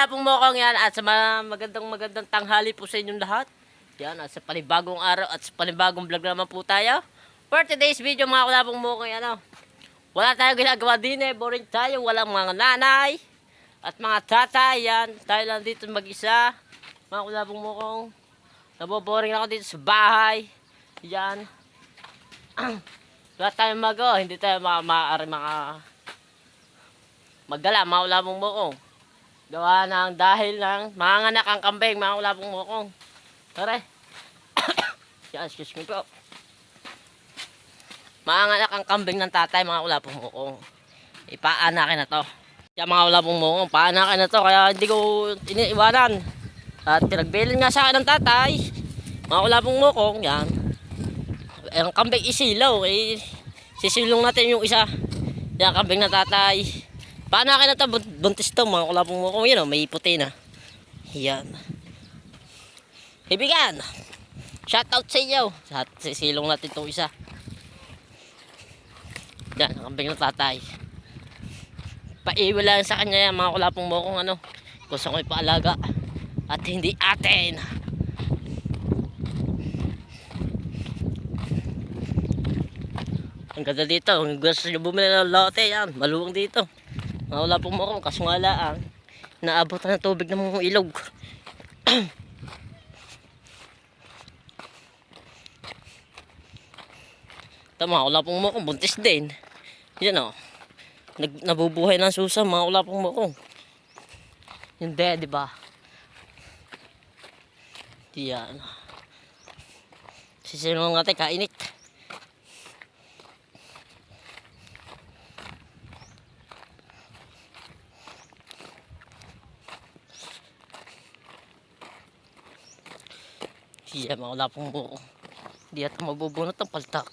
ulapong mokong yan at sa magandang tanghali po sa inyong lahat. Yan at sa panibagong araw at sa panibagong vlog naman po tayo. For today's video mga ulapong mokong yan. Wala tayong ginagawa din boring tayo. Walang mga nanay at mga tatay yan. Tayo lang dito mag-isa. Mga ulapong mokong. Naboboring ako dito sa bahay. Yan. Wala tayong magawa. Hindi tayo maaari magdala mga ulapong mokong. Gawa ng dahil ng manganak ang kambing mga ulapong mokong. Tara. Yan, excuse me po. Manganak ang kambing ng tatay mga ulapong mokong. Ipaanakin na to. Yan mga ulapong mokong, paanakin na to. Kaya hindi ko iniiwanan. At pinagbilin nga sa akin ng tatay. Mga ulapong mokong, yan. Ang kambing isilaw. Sisilong natin yung isa. Yan, kambing ng tatay. Paanakin na to, buntis to mga ulapong mokong. Yan o, may puti na. Yan. Kaibigan, shoutout sa inyo. Sisilong natin itong isa. Yan, ang kambing ng tatay. Paiwi lang sa kanya yan, mga ulapong mokong ano. Kung saan ko ipaalaga. At hindi atin. Ang ganda dito. Kung gusto nyo bumili ng lote yan, maluwang dito. Mga ulapong mokong, kaso nga lang, naabutan ng tubig ng mga ilog. Tama, ulapong mokong, buntis din. Yan o. Nabubuhay ng susa, mga ulapong mokong. Hindi, di ba? Yan. Sisinong natin, kainit. Yan, mga ulapong mokong. Hindi ata mabubunot ang paltak.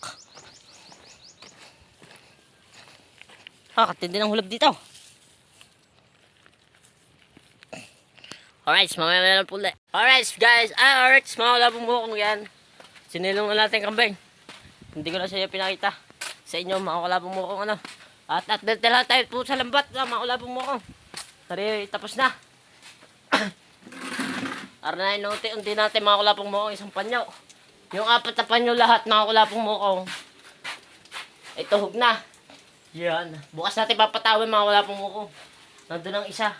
Katindi ng hulog dito. Alright, mamaya na po ulit. Alright guys, alright, mga ulapong mokong yan. Sinilong na natin kambing. Hindi ko na siya pinakita sa inyo mga ulapong mokong ano. At dala tayo po sa lambat mga ulapong mokong. Tari, tapos na. Aranayin na unti-unti natin mga ulapong mokong isang panyo. Yung apat na panyo lahat mga ulapong mokong. Ito hug na. Yan. Bukas natin papatawin mga ulapong mokong. Nandun ang isa.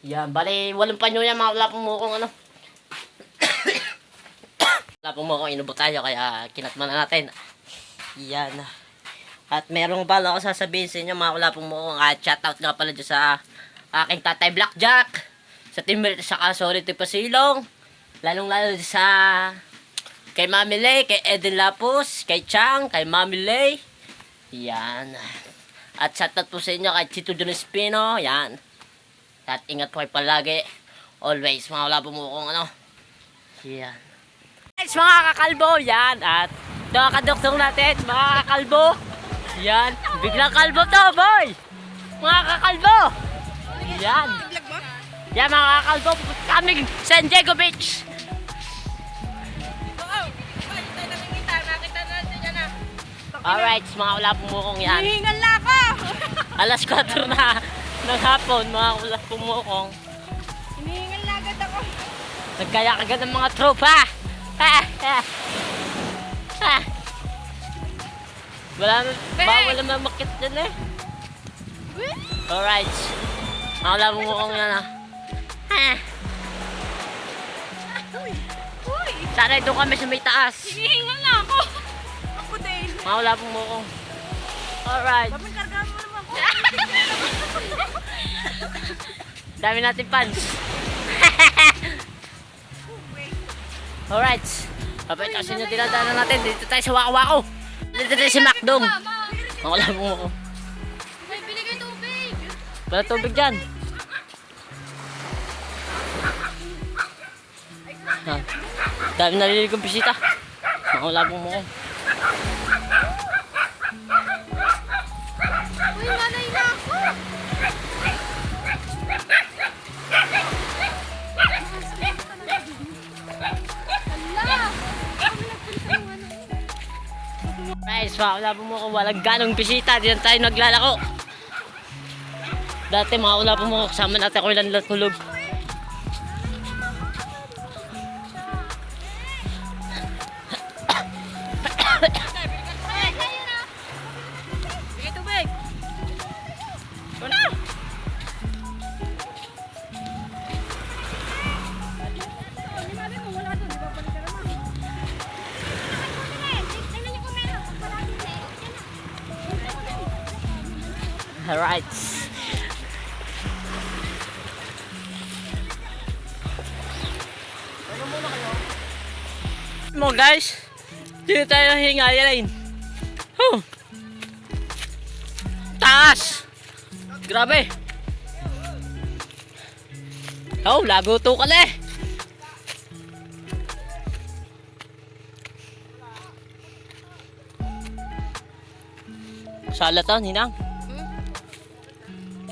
Yan. Bali, walang panyo yan mga ulapong mokong ano. Ulapong mokong inubo tayo kaya kinatman na natin. Yan. At merong bala ako sasabihin sa inyo mga ulapong mokong. At shoutout nga pala dyan sa aking tatay Blackjack. Sa teammate sa Sorry to Pasilong. Lalong lalo sa kay Mami Lay, kay Eden Lapus, kay Chang, kay Mami Lay. Yan. At shoutout po sa inyo kay Chito John Espino. Yan. At ingat po kayo palagi. Always mga ulapong mokong ano. Yan. Guys, mga kakalbo. Yan. At ito ang kadoktong natin. Mga kakalbo. Yan. Biglang kalbo to boy. Mga kakalbo. Yan. Yan mga kakalbo. Kaming San Diego Beach. Alright, mga ulapong mokong yan. Hihingal na ako! Alas 4 na ng hapon, mga ulapong mokong. Hinihingal na agad ako. Nagkaya agad ng mga tropa. Bawal naman makit dyan eh. Alright. Mga ulapong mokong yan ah. Sana doon kami sa may taas. Hinihingal na ako. Ako din. Mga ulapong mokong. Alright. Babang kargahan mo naman ako. Dami natin fans. Alright. Papitasin nyo dinadaanan natin. Dito tayo sa Wako-Wako. Dito tayo sa Macdong. Mga ulapong mokong. May binigay tubig. Wala tubig dyan. Dami narinig kong bisita. Mga ulapong mokong. Uy, nanay na ako. Guys, mga ulapong mokong. Walang ganong bisita. Diyan tayo naglalako. Dati mga ulapong mokong. Kasama natin ako ilan tulog. Alright. Mo guys, dito tayo hingayin. Taas! Grabe! Oh, lago to ka le! Sala to, Ninang.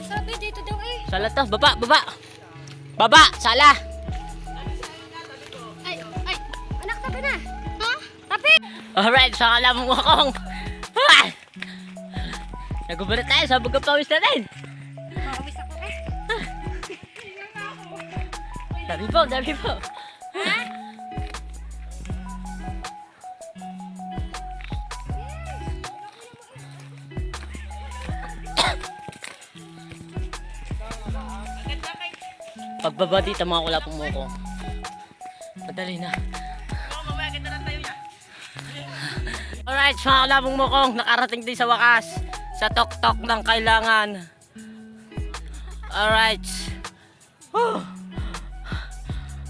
Sabi dito daw eh. Sala to, baba, baba! Baba, sala! Ay, anak tabi na. Ha? Tabi! Alright, saka mo akong... Nagubalit tayo sa bugap pawis natin. Makawis ako eh. Dami po, dami po. Ha? Pagbaba dito mga kulapong mo ko. Madali na. Alright, mga kulapong mo kong nakarating din sa wakas. Sa tok-tok ng kailangan. Alright. Whew.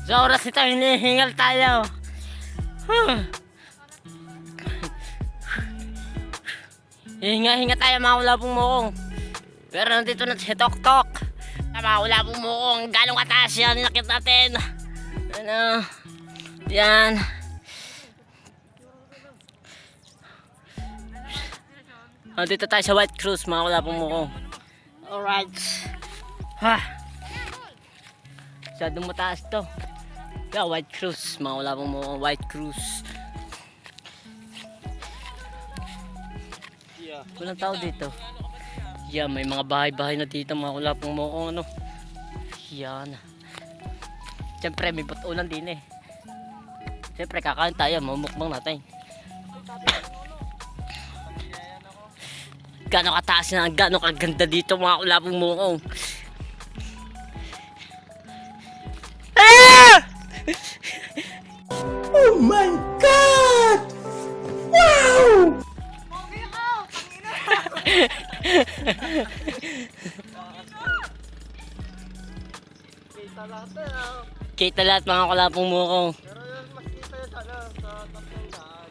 Sa oras ito, hinihingal tayo. Hinga-hinga tayo mga kulapong mo kong. Pero nandito na si tok-tok. Mga kulapong mo kung gano'ng kataas yan, ninakit natin. Ano, yan. Dito tayo sa White Cruise, mga kulapong mo kung. Alright. Ha. Masyadong mataas to. Yeah, White Cruise, mga kulapong mo kung. White Cruise. Walang tao dito. Yeah, may mga bahay-bahay na dito mga kulapong mo kung ano. Yan. Siyempre may putulan din eh. Siyempre kakain tayo, mamukbang natin. Gano'ng kataas na, gano'ng kaganda dito mga kulapong mo kung. Ah! Oh my God! Wow! Kita lahat mga kulapong mo kong. Pero yun, mas kita yun sana sa tatlong daan.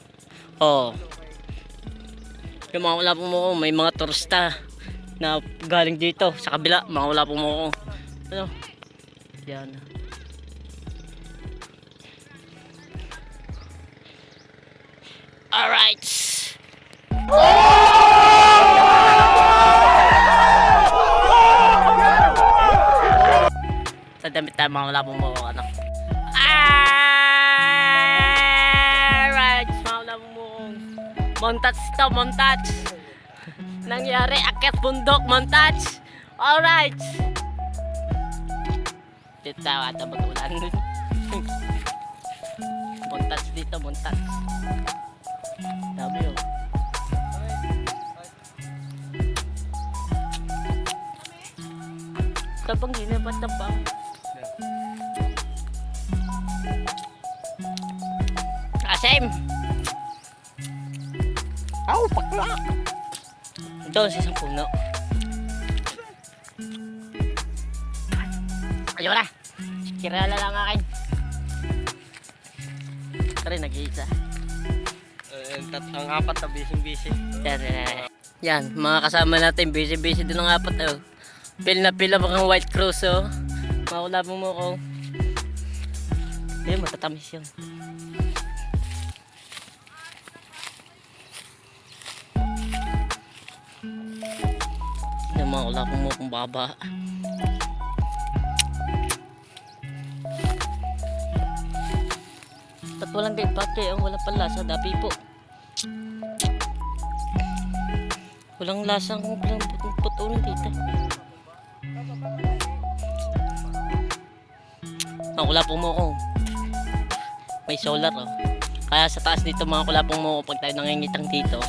Oo. Yung mga kulapong mo kong, may mga turista na galing dito sa kabila, mga kulapong mo kong. Ano? Yan. Alright. Sa damit tayo mga kulapong mo kong anak. Alright. Mga kulapong mo kong. Montage to, montage. Nangyari, akyat bundok, montage. Alright. Dito tayo ata matulan. Montage dito, montage. Dami yun. Tabang ginabat na ba? Same. Aw, pakla. Ito sa isang puno. Ayaw na. Kirala lang akin. Kaya nag-iisa. Ang apat na busy-busy. Yan, mga kasama natin. Busy-busy din ang apat. Oh. Pil na pil ang White Cruise. Oh. Makulabong mo ko. Ayun, matatamis yun. Yung mga kulapong mo kung baba. Ba't walang gaypate? Oh, wala pang lasa. Dapi po. Walang lasang putulan dito. Mga kulapong mo ko. May solar oh. Kaya sa taas dito mga kulapong mo ko pag tayo nangingitang dito.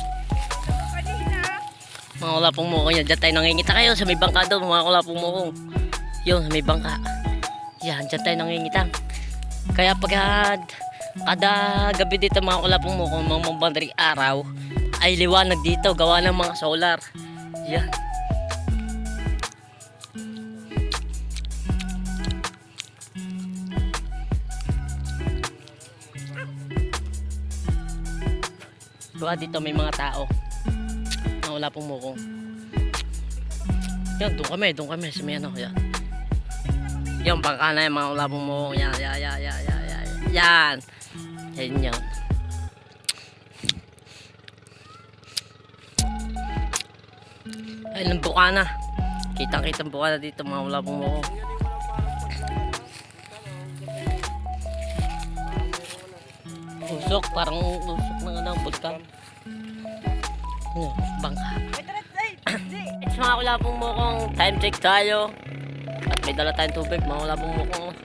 Mga kulapong mo ko yan. Diyan tayo nangingita kayo sa may bangka doon mga kulapong mo ko. Yun sa may bangka. Yan, diyan tayo nangingitang. Kaya pag kada gabi dito mga kulapong mo kung mga madaling araw ay liwanag dito gawa ng mga solar. Yan. Baka dito may mga tao na wala pong mukong. Yan, doon kami sa may ano, yan. Yung bangka na yung mga wala pong mukong, yan. Yan yun. Ay, ng bukana. Kitang bukana dito, mga wala pong mukong. Usok, parang usok ng ano, bulkan. Bangka. It's mga wala pong mukong, time check tayo. At may dala tayong tubig, mga wala pong mukong.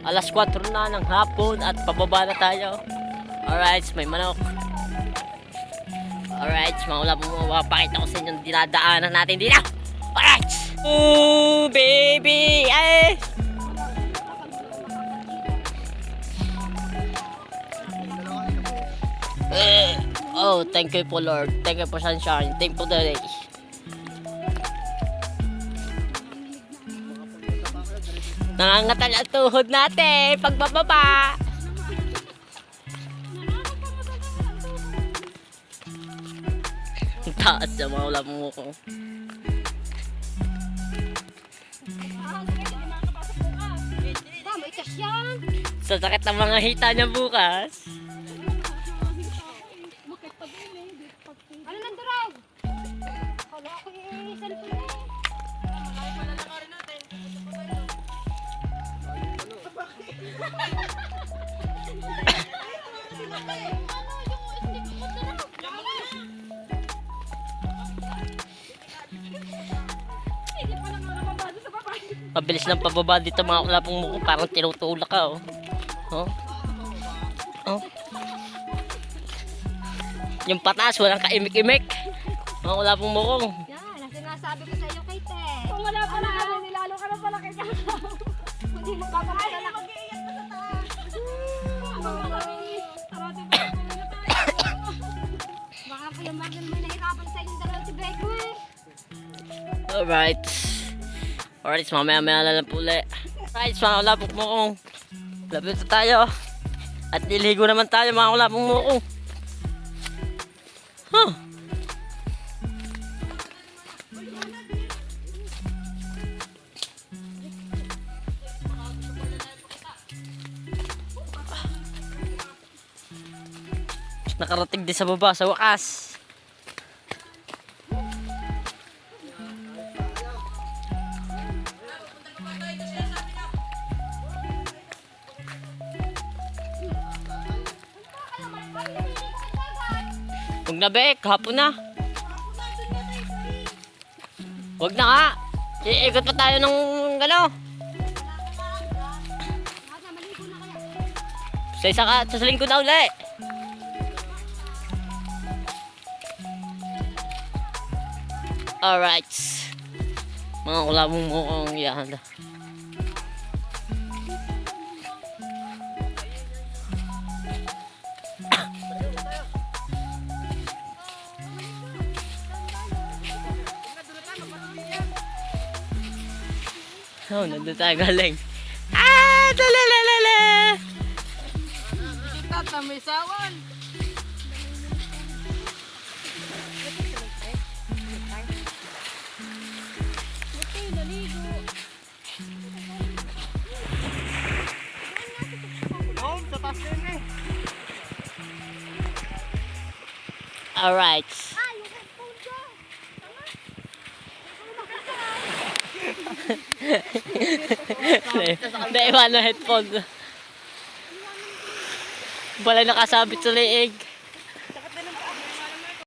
Alas 4 na ng hapon at pababa na tayo. Alright, may manok. Alright, mga wala pong mukong, pakita ko sa inyo yung dinadaanan natin dito. Alright! Ooh, baby! Ay! Oh, thank you po Lord. Thank you for sunshine. Thank you for the day. Nangangatal ang tuhod natin pagbababa. Ang taas na mga wala mong mukong. Ba, may cash yan. Sa sakit ng mga hita niya bukas. Ano nando raw? Kala ko eh, cellphone eh. Mabilis lang pababa dito mga wala pong mukong. Parang tinutulak ka, oh. Oh. Oh. Yung patas, walang kaimik-imik. Mga wala pong mukong. Yan, ang sinasabi ko sa iyo, Kate. Kung wala pa na, nilalo ka na pala kay Kaka. Hindi mo papakala na. Mag-iiyak na sa taas. Baka po yung Marvel mo nahirapan sa inyong dalawa si Beco eh. Alright. Alright, mamaya-maya na lang po ulit. Alright, mga wala pong mukong. Lapit na tayo. At niligo naman tayo mga wala pong mukong. Huh. Nakarating din sa baba sa wakas. Huwag na Bek, hapon na. Huwag na nga. Iikot pa tayo ng gano. Sa lingkod na uli. Alright. Mga kulabong mukhang yan. Oh, nandun tayo galing. Ah! Dalalala! Tata, may sawan. Oh, sa taas na yun eh. Alright. Naiwan na headphone. Wala nakasabit sa leeg.